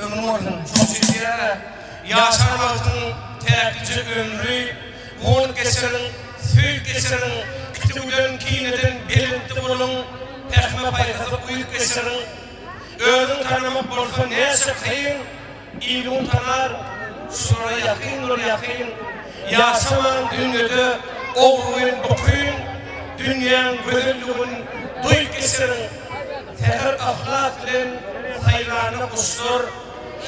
ömrüm olsun. Çok çeşitler. Yaşamakın teklici ömrü, on geçerin, süyük geçerin, kütüğüden, kineden, belirtti bulun, pehme paykatıp uyuk geçerin. Özün tanımak bolsa neyse kıyın, iyiliğin tanar, sonra yakın olur yakın. Yaşaman dünyada oğluyun okuyun, dünyanın güzelliğin duyuk geçerin. Tehir ahlak bilen hayranı kustur,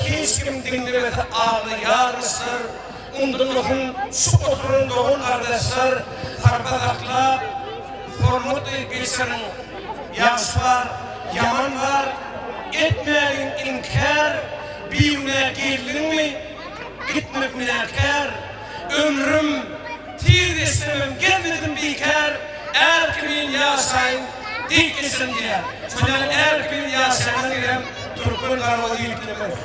hiç kim dinlemedi ağlayarmışlar. Ondan okun şu oturun doğun kardeşler, tarbadakla hormat geçerin. Yaş var, yaman var, etmeyin inkar, birine geldin mi, gitmek münakar. Ömrüm tir istemem, gelmedim bekar, er kimin yaşayın, dik geçsin diye. Sonra er kimin yaşayın diye, Türk'ün karmalı yüklemek.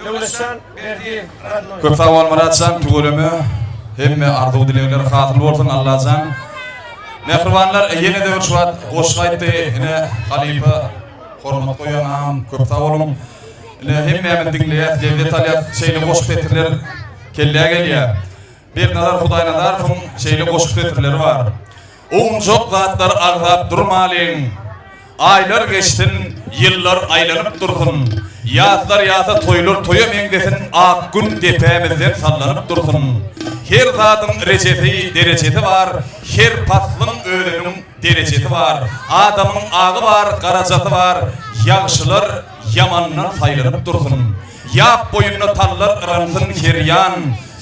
Yoluşan verdiği radyo. Köp sağ ol Muratcan, tügülümü hemme arzuw dilekler hatırlı bolsun Allah'tan. Mehribanlar yine de şu an goşgaytdı yine halife hormat koyanam köp sağ olun. Yine hemme dinleyen devlet alyat şeyli goşup etirler kelleye gelýär. Bir nazar Hudaýnazarowyň şeyli goşup etirleri var. Oň jok zatlar agzap durmalyn. Aylar geçtin, yıllar aylanyp dursun. Yazlar yasa toylar toyamen desin, ak gün depemizden sallanıp dursun. Her zatın reçeti, dereceti var, her paslın öğlenin dereceti var. Adamın ağı var, karacatı var, yağışlar yamandan saylanıp dursun. Yap boyunlu tallar ıransın heryan,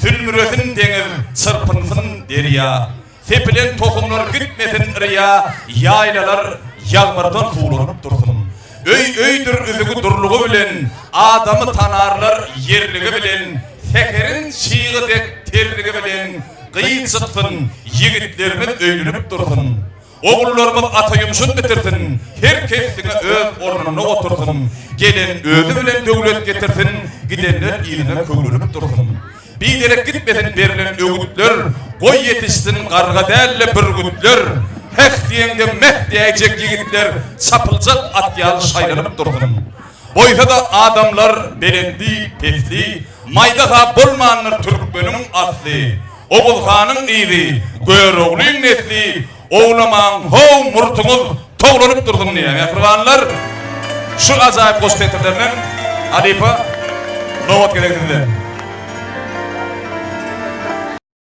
sülmüresin deniz, çırpınsın derya. Sepilen tohumlar gitmesin riya, yaylalar yağmurdan sulanıp dursun. Öydür üzügü durluğu bilen, adamı tanarlar yerligi bilen, sekerin şiğidek terligi bilen, gıyı çıksın, yigitlerimiz öylünüp dursun. Oğullarımız atayımşın bitirsin, herkesine öz ornuna otursun. Gelen özü bilen dövlet getirsin, gidenler iline köylünüp dursun. Bir derek gitmeden verilen öğütler, koy yetişsin karga değerli bürgütler. Hek diyenge meh diyecek yigitler, çapılacak atyalı şaylanıp dursun. Boysa da adamlar belendi, pesli, maydaha bolmanır Türkmen'in asli. Oğulhanın iyili, göğroğluyun nesli, oğlaman hov murtunuz toğlanıp dursun diye. Mehribanlar, şu acayip koştetirlerinin Alipa, Novat gerektiler.